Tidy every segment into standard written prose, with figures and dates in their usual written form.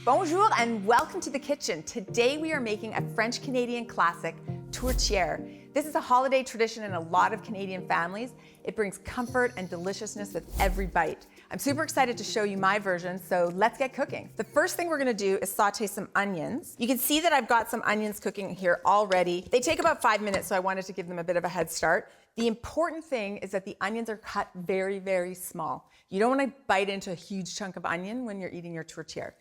Bonjour and welcome to the kitchen. Today we are making a French-Canadian classic, tourtière. This is a holiday tradition in a lot of Canadian families. It brings comfort and deliciousness with every bite. I'm super excited to show you my version, so let's get cooking. The first thing we're gonna do is saute some onions. You can see that I've got some onions cooking here already. They take about 5 minutes, so I wanted to give them a bit of a head start. The important thing is that the onions are cut very, very small. You don't want to bite into a huge chunk of onion when you're eating your tourtière.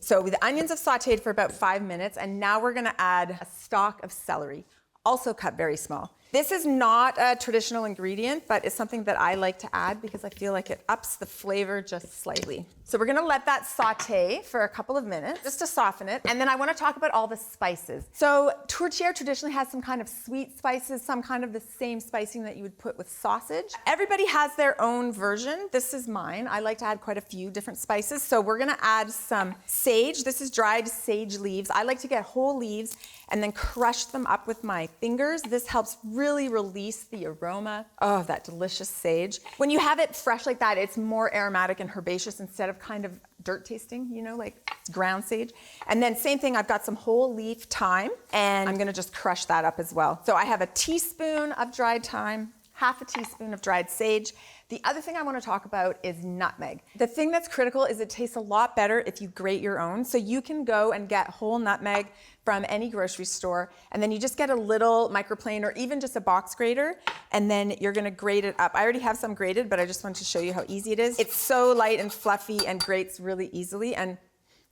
So the onions have sauteed for about 5 minutes, and now we're going to add a stalk of celery, also cut very small. This is not a traditional ingredient, but it's something that I like to add because I feel like it ups the flavor just slightly. So we're gonna let that saute for a couple of minutes just to soften it. And then I wanna talk about all the spices. So tourtière traditionally has some kind of sweet spices, some kind of the same spicing that you would put with sausage. Everybody has their own version. This is mine. I like to add quite a few different spices. So we're gonna add some sage. This is dried sage leaves. I like to get whole leaves and then crush them up with my fingers. This helps really release the aroma of that delicious sage. When you have it fresh like that, it's more aromatic and herbaceous instead of kind of dirt tasting, you know, like ground sage. And then same thing, I've got some whole leaf thyme and I'm gonna just crush that up as well. So I have a teaspoon of dried thyme, half a teaspoon of dried sage. The other thing I want to talk about is nutmeg. The thing that's critical is it tastes a lot better if you grate your own. So you can go and get whole nutmeg from any grocery store, and then you just get a little microplane or even just a box grater, and then you're gonna grate it up. I already have some grated, but I just wanted to show you how easy it is. It's so light and fluffy and grates really easily, and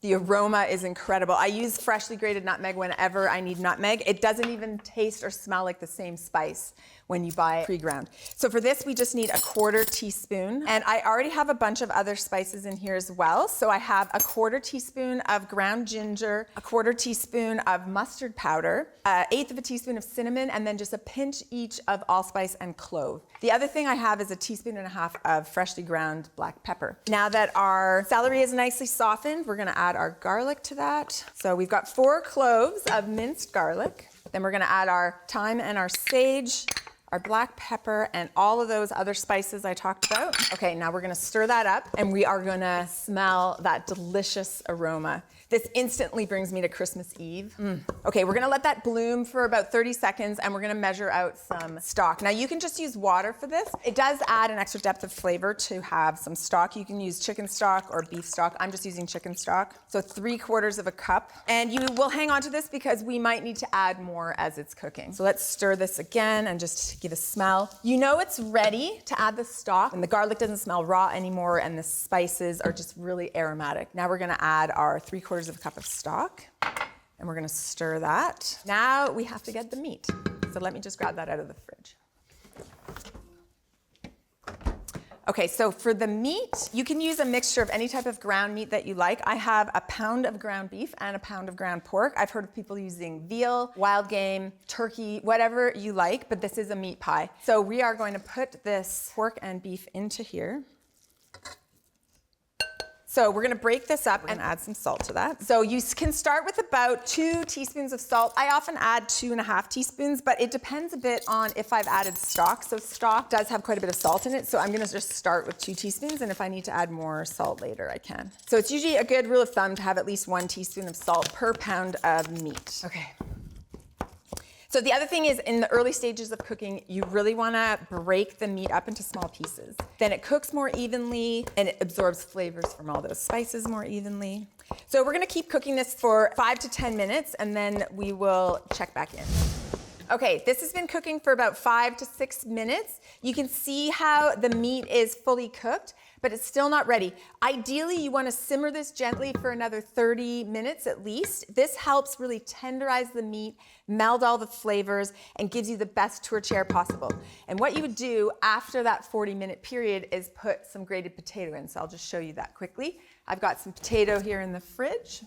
the aroma is incredible. I use freshly grated nutmeg whenever I need nutmeg. It doesn't even taste or smell like the same spice when you buy it pre-ground. So for this, we just need a 1/4 teaspoon. And I already have a bunch of other spices in here as well. So I have a 1/4 teaspoon of ground ginger, a 1/4 teaspoon of mustard powder, 1/8 of a teaspoon of cinnamon, and then just a pinch each of allspice and clove. The other thing I have is a 1.5 teaspoons of freshly ground black pepper. Now that our celery is nicely softened, we're gonna add our garlic to that. So we've got 4 cloves of minced garlic. Then we're gonna add our thyme and our sage, our black pepper, and all of those other spices I talked about. Okay, now we're gonna stir that up and we are gonna smell that delicious aroma. This instantly brings me to Christmas Eve. Okay, we're gonna let that bloom for about 30 seconds and we're gonna measure out some stock. Now you can just use water for this. It does add an extra depth of flavor to have some stock. You can use chicken stock or beef stock. I'm just using chicken stock. So 3/4 of a cup. And you will hang on to this because we might need to add more as it's cooking. So let's stir this again and just give a smell. You know it's ready to add the stock and the garlic doesn't smell raw anymore and the spices are just really aromatic. Now we're gonna add our 3/4 of a cup of stock and we're gonna stir that. Now we have to get the meat. So let me just grab that out of the fridge. Okay, so for the meat, you can use a mixture of any type of ground meat that you like. I have a pound of ground beef and a pound of ground pork. I've heard of people using veal, wild game, turkey, whatever you like, but this is a meat pie. So we are going to put this pork and beef into here. So we're gonna break this up and add some salt to that. So you can start with about 2 teaspoons of salt. I often add 2.5 teaspoons, but it depends a bit on if I've added stock. So stock does have quite a bit of salt in it, so I'm gonna just start with 2 teaspoons, and if I need to add more salt later, I can. So it's usually a good rule of thumb to have at least 1 teaspoon of salt per pound of meat. Okay. So the other thing is, in the early stages of cooking, you really wanna break the meat up into small pieces. Then it cooks more evenly and it absorbs flavors from all those spices more evenly. So we're gonna keep cooking this for 5 to 10 minutes and then we will check back in. Okay, this has been cooking for about 5 to 6 minutes. You can see how the meat is fully cooked, but it's still not ready. Ideally, you wanna simmer this gently for another 30 minutes at least. This helps really tenderize the meat, meld all the flavors, and gives you the best tourtière possible. And what you would do after that 40-minute period is put some grated potato in. So I'll just show you that quickly. I've got some potato here in the fridge.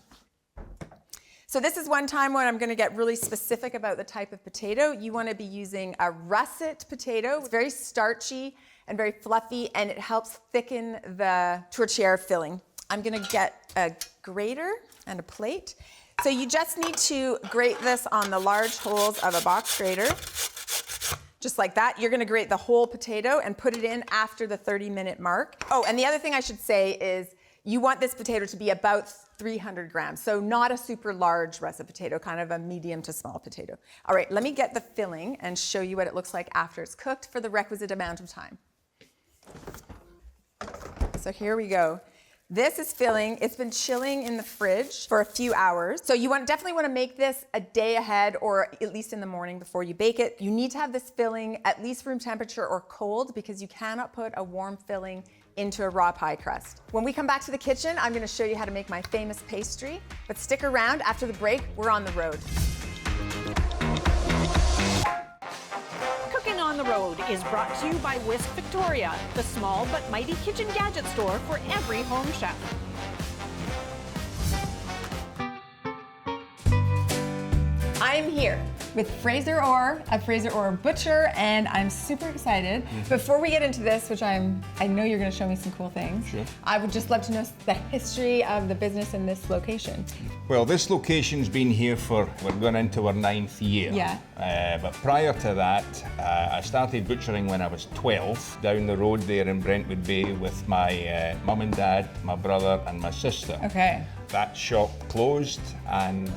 So this is one time when I'm gonna get really specific about the type of potato. You wanna be using a russet potato. It's very starchy and very fluffy, and it helps thicken the tourtière filling. I'm gonna get a grater and a plate. So you just need to grate this on the large holes of a box grater. Just like that. You're gonna grate the whole potato and put it in after the 30-minute mark. Oh, and the other thing I should say is You want this potato to be about 300 grams, so not a super large russet potato, kind of a medium to small potato. All right, let me get the filling and show you what it looks like after it's cooked for the requisite amount of time. So here we go. This is filling. It's been chilling in the fridge for a few hours. So you definitely want to make this a day ahead or at least in the morning before you bake it. You need to have this filling at least room temperature or cold because you cannot put a warm filling into a raw pie crust. When we come back to the kitchen, I'm going to show you how to make my famous pastry. But stick around. After the break, we're on the road. Cooking on the Road is brought to you by Whisk Victoria, the small but mighty kitchen gadget store for every home chef. I'm here with Fraser Orr of Fraser Orr Butcher, and I'm super excited. Before we get into this, which I know you're going to show me some cool things, Sure. I would just love to know the history of the business in this location. Well, this location's been here we're going into our 9th year. Yeah. But prior to that, I started butchering when I was 12, down the road there in Brentwood Bay with my mum and dad, my brother and my sister. Okay. That shop closed and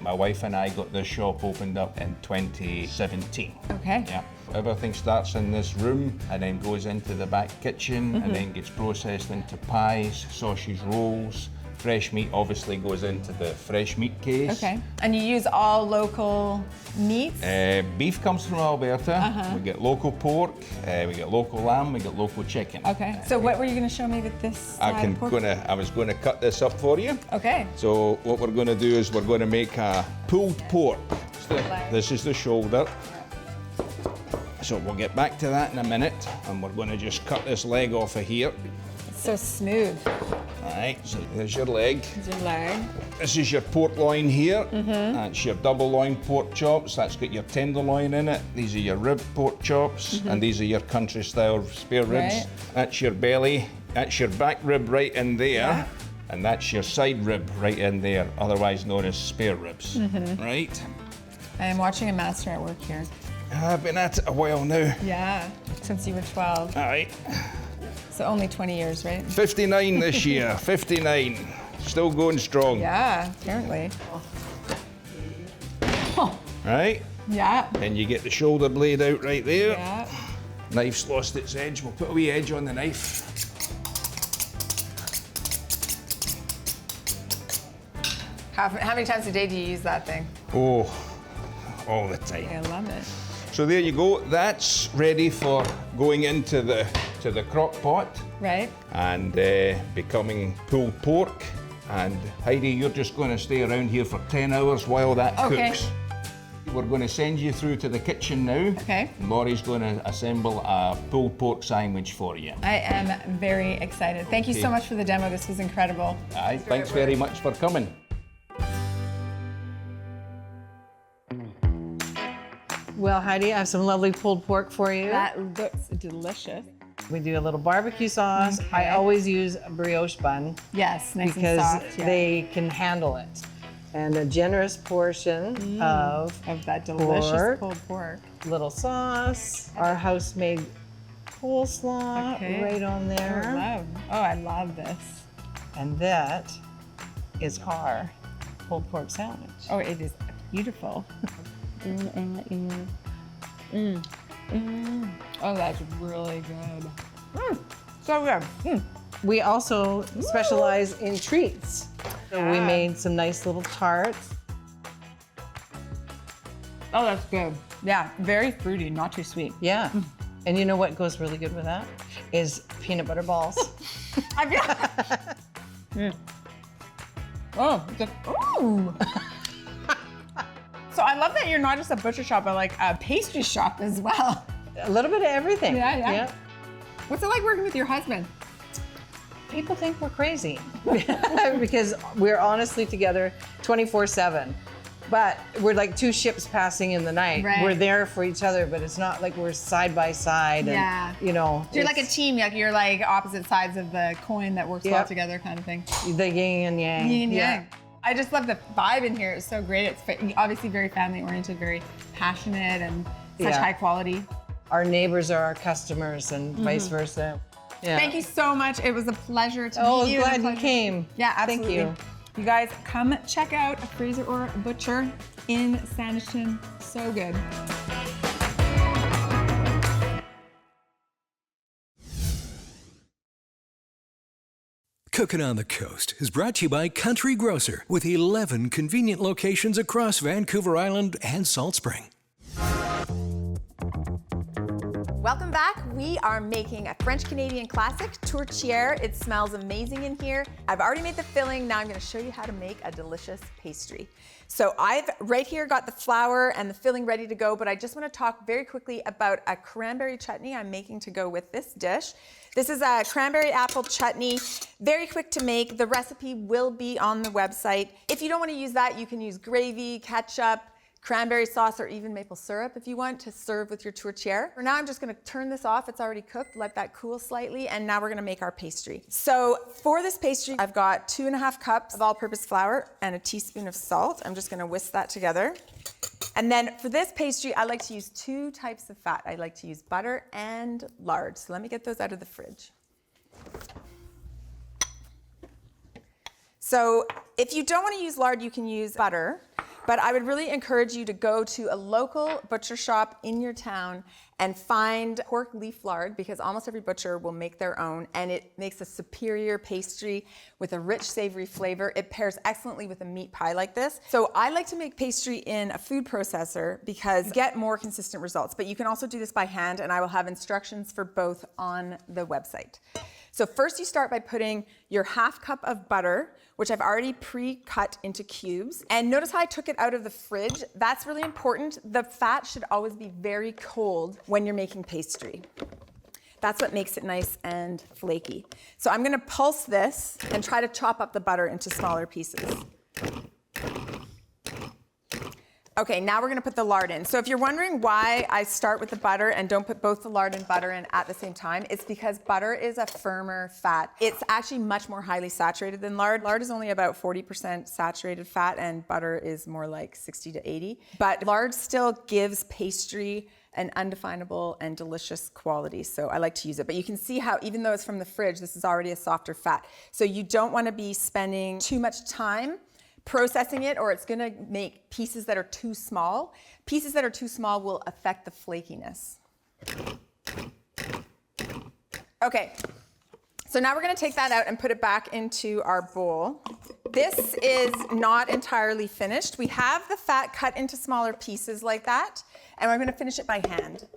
my wife and I got this shop opened up in 2017. Okay. Yeah. Everything starts in this room and then goes into the back kitchen and then gets processed into pies, sausage rolls. Fresh meat obviously goes into the fresh meat case. Okay. And you use all local meats? Beef comes from Alberta. We get local pork, we get local lamb, we get local chicken. Okay. So what were you going to show me with this side of pork? I was going to cut this up for you. Okay. So what we're going to do is we're going to make a pulled pork. This is the shoulder. So we'll get back to that in a minute, and we're going to just cut this leg off of here. It's so smooth. All right, so there's your leg. There's your leg. This is your pork loin here. That's your double loin pork chops. That's got your tenderloin in it. These are your rib pork chops, and these are your country style spare ribs. Right. That's your belly. That's your back rib right in there. Yeah. And that's your side rib right in there, otherwise known as spare ribs. Right? I am watching a master at work here. I've been at it a while now. Yeah, since you were 12. All right. So only 20 years, right? 59 this year, 59. Still going strong. Yeah, apparently. Oh, Right? yeah. Then you get the shoulder blade out right there. Yeah. Knife's lost its edge. We'll put a wee edge on the knife. How many times a day do you use that thing? Oh, all the time. I love it. So there you go. That's ready for going into the crock pot Right? and becoming pulled pork. And Heidi, you're just going to stay around here for 10 hours while that Okay. cooks. We're going to send you through to the kitchen now. Okay. Laurie's going to assemble a pulled pork sandwich for you. I am very excited. Thank you so Okay. much for the demo. This was incredible. Aye, thanks very much for coming. Well, Heidi, I have some lovely pulled pork for you. That looks delicious. We do a little barbecue sauce. Okay. I always use a brioche bun Yes, nice because and soft. Yeah. they can handle it. And a generous portion of that delicious pork, pulled pork. little sauce, our house-made coleslaw Okay. right on there. I love this. And that is our pulled pork sandwich. Oh, it is beautiful. Oh, that's really good. So good. We also specialize in treats. So we Yeah. made some nice little tarts. Oh, that's good. Yeah, very fruity, not too sweet. Yeah. And you know what goes really good with that? Is peanut butter balls. Oh, ooh. So I love that you're not just a butcher shop, but like a pastry shop as well. A little bit of everything. Yeah. What's it like working with your husband? People think we're crazy because we're honestly together 24/7. But we're like two ships passing in the night. Right. We're there for each other, but it's not like we're side by side. Yeah. And, you know. You're like a it's team, like you're like opposite sides of the coin that works well Yep. together kind of thing. The yin and yang. Yin and Yeah. yang. I just love the vibe in here. It's so great. It's obviously very family oriented, very passionate and such Yeah. high quality. Our neighbors are our customers and vice versa. Yeah. Thank you so much. It was a pleasure to Oh, meet you. glad you came. Yeah, absolutely. Thank you. You guys, come check out a Fraser or Butcher in Sandishton. So good. Cooking on the Coast is brought to you by Country Grocer with 11 convenient locations across Vancouver Island and Salt Spring. Welcome back. We are making a French-Canadian classic, tourtière. It smells amazing in here. I've already made the filling. Now I'm going to show you how to make a delicious pastry. So I've right here got the flour and the filling ready to go, but I just want to talk very quickly about a cranberry chutney I'm making to go with this dish. This is a cranberry apple chutney, very quick to make. The recipe will be on the website. If you don't want to use that, you can use gravy, ketchup, cranberry sauce, or even maple syrup if you want to serve with your tourtière. For now, I'm just going to turn this off. It's already cooked. Let that cool slightly, and now we're going to make our pastry. So for this pastry, I've got 2.5 cups of all-purpose flour and a teaspoon of salt. I'm just going to whisk that together. And then for this pastry, I like to use 2 types of fat. I like to use butter and lard. So let me get those out of the fridge. So if you don't want to use lard, you can use butter. But I would really encourage you to go to a local butcher shop in your town and find pork leaf lard, because almost every butcher will make their own, and it makes a superior pastry with a rich, savory flavor. It pairs excellently with a meat pie like this. So I like to make pastry in a food processor because you get more consistent results. But you can also do this by hand, and I will have instructions for both on the website. So first you start by putting your 1/2 cup of butter, which I've already pre-cut into cubes. And notice how I took it out of the fridge. That's really important. The fat should always be very cold when you're making pastry. That's what makes it nice and flaky. So I'm gonna pulse this and try to chop up the butter into smaller pieces. Okay, now we're gonna put the lard in. So if you're wondering why I start with the butter and don't put both the lard and butter in at the same time, it's because butter is a firmer fat. It's actually much more highly saturated than lard. Lard is only about 40% saturated fat, and butter is more like 60 to 80. But lard still gives pastry an undefinable and delicious quality, so I like to use it. But you can see how, even though it's from the fridge, this is already a softer fat. So you don't wanna be spending too much time processing it, or it's gonna make pieces that are too small. Pieces that are too small will affect the flakiness. Okay, so now we're gonna take that out and put it back into our bowl. This is not entirely finished. We have the fat cut into smaller pieces like that, and we're gonna finish it by hand.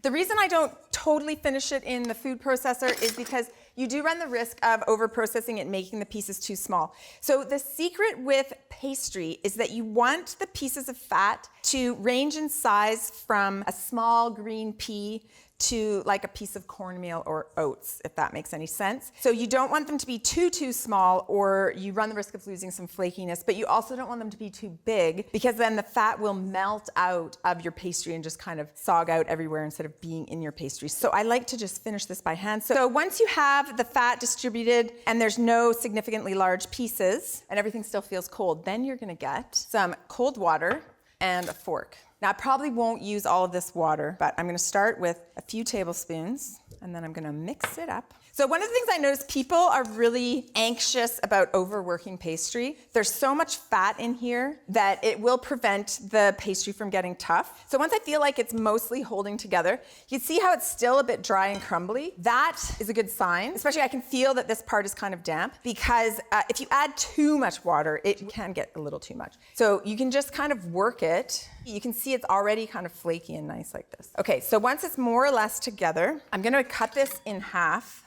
The reason I don't totally finish it in the food processor is because you do run the risk of over-processing it and making the pieces too small. So the secret with pastry is that you want the pieces of fat to range in size from a small green pea to like a piece of cornmeal or oats, if that makes any sense. So you don't want them to be too small, or you run the risk of losing some flakiness, but you also don't want them to be too big, because then the fat will melt out of your pastry and just kind of sog out everywhere instead of being in your pastry. So I like to just finish this by hand. So once you have the fat distributed and there's no significantly large pieces and everything still feels cold, then you're gonna get some cold water and a fork. Now, I probably won't use all of this water, but I'm gonna start with a few tablespoons, and then I'm gonna mix it up. So one of the things I notice, people are really anxious about overworking pastry. There's so much fat in here that it will prevent the pastry from getting tough. So once I feel like it's mostly holding together, you see how it's still a bit dry and crumbly? That is a good sign. Especially I can feel that this part is kind of damp, because if you add too much water, it can get a little too much. So you can just kind of work it. You can see it's already kind of flaky and nice like this. Okay, so once it's more or less together, I'm gonna cut this in half.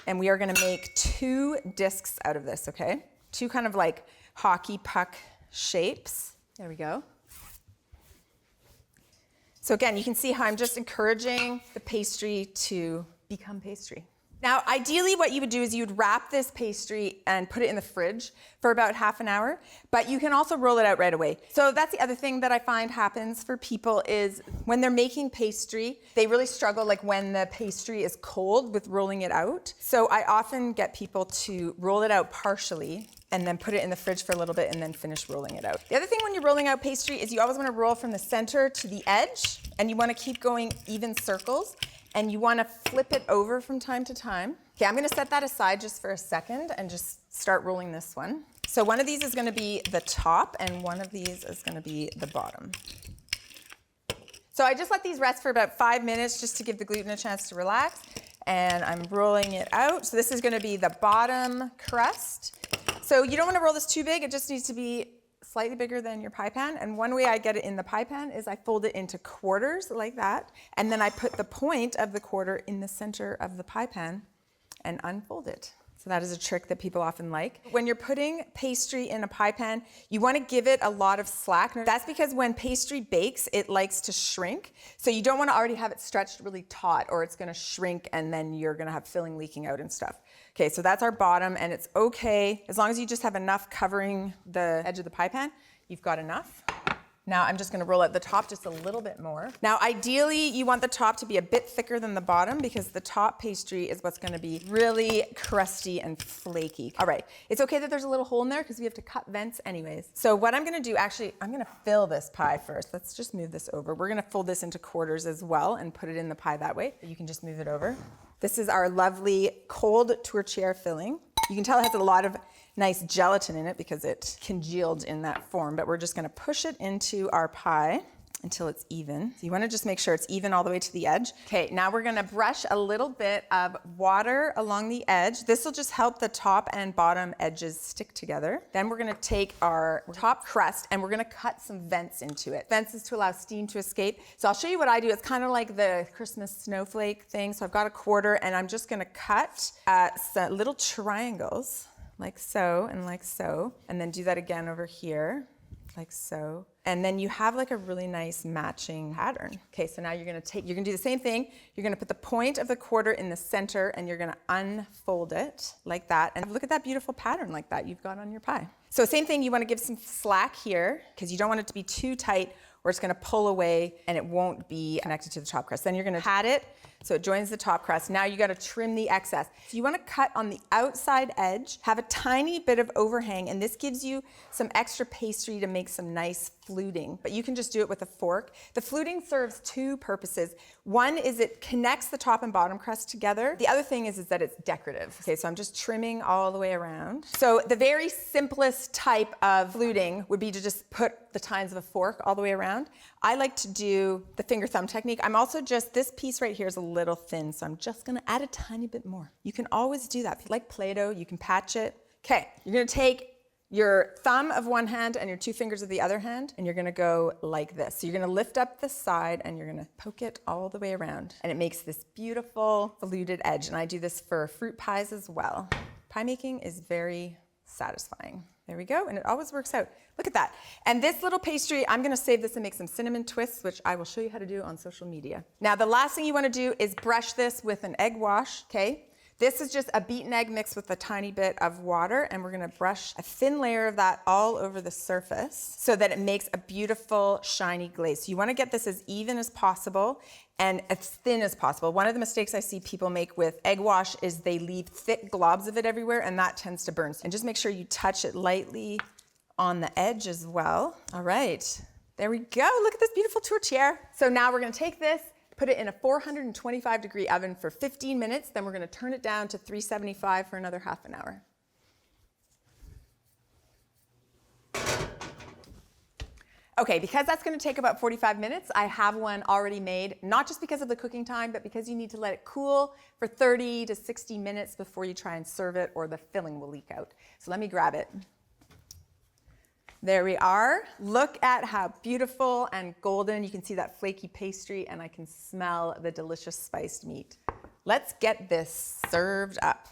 And we are gonna make 2 discs out of this, okay? 2 kind of like hockey puck shapes. There we go. So again, you can see how I'm just encouraging the pastry to become pastry. Now, ideally what you would do is you would wrap this pastry and put it in the fridge for about half an hour, but you can also roll it out right away. So that's the other thing that I find happens for people is when they're making pastry, they really struggle like when the pastry is cold with rolling it out. So I often get people to roll it out partially and then put it in the fridge for a little bit and then finish rolling it out. The other thing when you're rolling out pastry is you always want to roll from the center to the edge, and you want to keep going even circles. and you want to flip it over from time to time. Okay, I'm going to set that aside just for a second and just start rolling this one. So one of these is going to be the top and one of these is going to be the bottom. So I just let these rest for about 5 minutes just to give the gluten a chance to relax. And I'm rolling it out. So this is going to be the bottom crust. So you don't want to roll this too big. It just needs to be slightly bigger than your pie pan. And one way I get it in the pie pan is I fold it into quarters like that. And then I put the point of the quarter in the center of the pie pan and unfold it. So that is a trick that people often like. When you're putting pastry in a pie pan, you want to give it a lot of slack. That's because when pastry bakes, it likes to shrink. So you don't want to already have it stretched really taut or it's going to shrink and then you're going to have filling leaking out and stuff. Okay, so that's our bottom and it's okay. As long as you just have enough covering the edge of the pie pan, you've got enough. Now I'm just going to roll out the top just a little bit more. Now ideally you want the top to be a bit thicker than the bottom because the top pastry is what's going to be really crusty and flaky. All right, it's okay that there's a little hole in there because we have to cut vents anyways. So what I'm going to do, actually, I'm going to fill this pie first. Let's just move this over. We're going to fold this into quarters as well and put it in the pie that way. You can just move it over. This is our lovely cold tourtière filling. You can tell it has a lot of nice gelatin in it because it congealed in that form, but we're just going to push it into our pie until it's even. So you want to just make sure it's even all the way to the edge. Okay, now we're going to brush a little bit of water along the edge. This will just help the top and bottom edges stick together. Then we're going to take our top crust and we're going to cut some vents into it. Vents is to allow steam to escape. So I'll show you what I do. It's kind of like the Christmas snowflake thing. So I've got a quarter and I'm just going to cut some little triangles like so and like so, and then do that again over here, like so. And then you have like a really nice matching pattern. Okay, so now you're gonna do the same thing. You're gonna put the point of the quarter in the center and you're gonna unfold it like that. And look at that beautiful pattern like that you've got on your pie. So same thing, you wanna give some slack here because you don't want it to be too tight or it's gonna pull away and it won't be connected to the top crust. Then you're gonna pat it so it joins the top crust. Now you gotta trim the excess. So you wanna cut on the outside edge, have a tiny bit of overhang, and this gives you some extra pastry to make some nice fluting, but you can just do it with a fork. The fluting serves two purposes. One is it connects the top and bottom crust together. The other thing is that it's decorative. Okay, so I'm just trimming all the way around. So the very simplest type of fluting would be to just put the tines of a fork all the way around. I like to do the finger thumb technique. I'm also just, this piece right here is a little thin, so I'm just gonna add a tiny bit more. You can always do that. If you like Play-Doh, you can patch it. Okay, you're gonna take your thumb of one hand and your two fingers of the other hand, and you're gonna go like this. So you're gonna lift up the side and you're gonna poke it all the way around. And it makes this beautiful fluted edge. And I do this for fruit pies as well. Pie making is very satisfying. There we go, and it always works out. Look at that. And this little pastry, I'm gonna save this and make some cinnamon twists, which I will show you how to do on social media. Now, the last thing you wanna do is brush this with an egg wash, okay? This is just a beaten egg mixed with a tiny bit of water, and we're gonna brush a thin layer of that all over the surface so that it makes a beautiful, shiny glaze. So you wanna get this as even as possible and as thin as possible. One of the mistakes I see people make with egg wash is they leave thick globs of it everywhere, and that tends to burn. And just make sure you touch it lightly on the edge as well. All right, there we go. Look at this beautiful tourtière. So now we're gonna take this, put it in a 425-degree oven for 15 minutes. Then we're gonna turn it down to 375 for another half an hour. Okay, because that's gonna take about 45 minutes, I have one already made, not just because of the cooking time, but because you need to let it cool for 30 to 60 minutes before you try and serve it or the filling will leak out. So let me grab it. There we are. Look at how beautiful and golden. You can see that flaky pastry and I can smell the delicious spiced meat. Let's get this served up.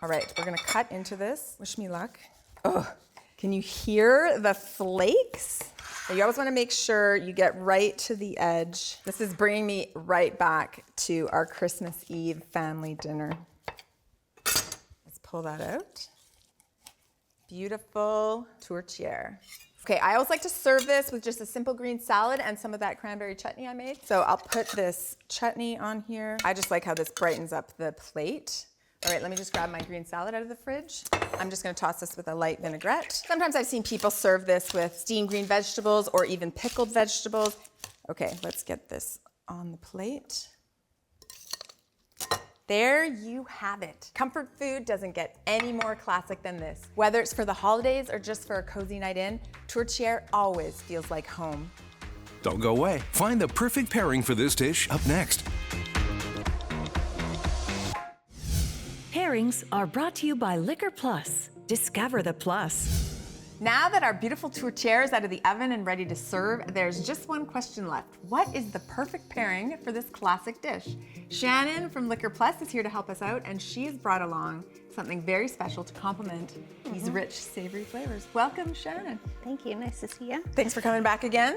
All right, we're gonna cut into this. Wish me luck. Oh, can you hear the flakes? You always wanna make sure you get right to the edge. This is bringing me right back to our Christmas Eve family dinner. Let's pull that out. Beautiful tourtière. Okay, I always like to serve this with just a simple green salad and some of that cranberry chutney I made. So I'll put this chutney on here. I just like how this brightens up the plate. All right, let me just grab my green salad out of the fridge. I'm just gonna toss this with a light vinaigrette. Sometimes I've seen people serve this with steamed green vegetables or even pickled vegetables. Okay, let's get this on the plate. There you have it. Comfort food doesn't get any more classic than this. Whether it's for the holidays or just for a cozy night in, tourtière always feels like home. Don't go away. Find the perfect pairing for this dish up next. Pairings are brought to you by Liquor Plus. Discover the plus. Now that our beautiful tourtière is out of the oven and ready to serve, there's just one question left. What is the perfect pairing for this classic dish? Shannon from Liquor Plus is here to help us out, and she's brought along something very special to complement these rich, savory flavors. Welcome, Shannon. Thank you. Nice to see you. Thanks for coming back again.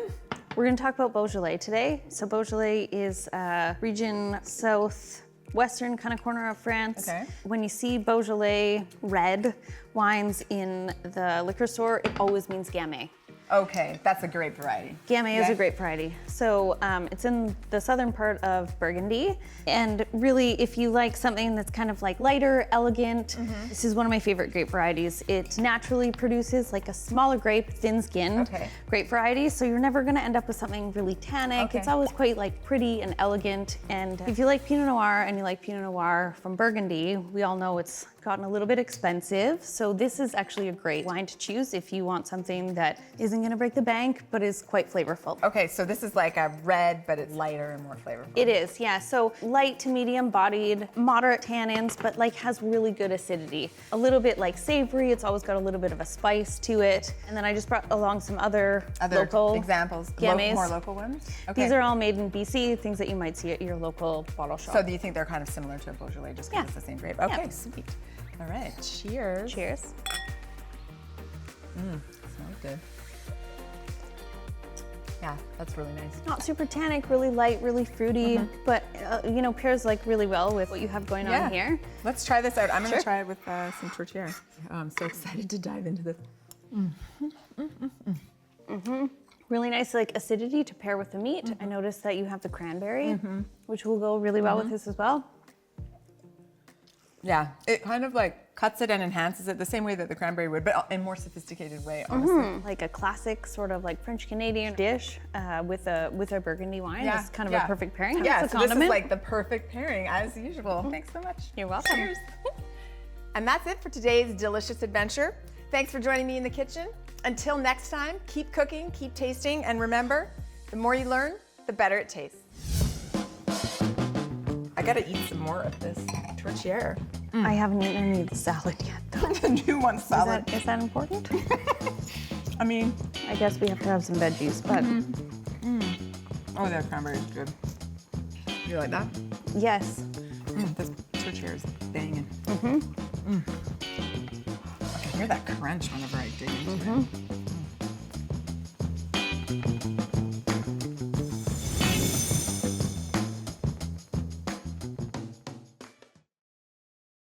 We're going to talk about Beaujolais today. So Beaujolais is a region southwestern kind of corner of France. Okay. When you see Beaujolais red wines in the liquor store, it always means Gamay. Okay, that's a great variety. Gamay is Yeah. a grape variety. So it's in the southern part of Burgundy. And really, if you like something that's kind of like lighter, elegant, this is one of my favorite grape varieties. It naturally produces like a smaller grape, thin-skinned Okay. grape variety. So you're never gonna end up with something really tannic. Okay. It's always quite like pretty and elegant. And if you like Pinot Noir and you like Pinot Noir from Burgundy, we all know it's gotten a little bit expensive. So this is actually a great wine to choose if you want something that isn't gonna break the bank, but is quite flavorful. Okay, so this is like a red, but it's lighter and more flavorful. It is, yeah. So light to medium bodied, moderate tannins, but like has really good acidity. A little bit like savory, it's always got a little bit of a spice to it. And then I just brought along some other local examples, Gamays. more local ones? Okay. These are all made in BC, things that you might see at your local bottle shop. So do you think they're kind of similar to a Beaujolais just because Yeah. it's the same grape? Yeah. Okay, sweet. All right, cheers. Cheers. Smells good. Yeah, that's really nice. Not super tannic, really light, really fruity, but you know, pairs like really well with what you have going on here. Let's try this out. I'm gonna Sure. try it with some tourtière. Oh, I'm so excited to dive into this. Really nice like acidity to pair with the meat. I noticed that you have the cranberry, which will go really well with this as well. Yeah, it kind of like cuts it and enhances it the same way that the cranberry would, but in a more sophisticated way, honestly. Like a classic sort of like French Canadian dish with a Burgundy wine. It's kind of a perfect pairing. Yeah, It's a so this is condiment. like the perfect pairing as usual. Thanks so much. You're welcome. Cheers. And that's it for today's delicious adventure. Thanks for joining me in the kitchen. Until next time, keep cooking, keep tasting, and remember, the more you learn, the better it tastes. I gotta eat some more of this tourtière. I haven't eaten any of the salad yet though. You want salad? Is that important? I mean, I guess we have to have some veggies, but oh, that cranberry is good. You like that? yes. This tourtière is banging. I can hear that crunch whenever I dig into it.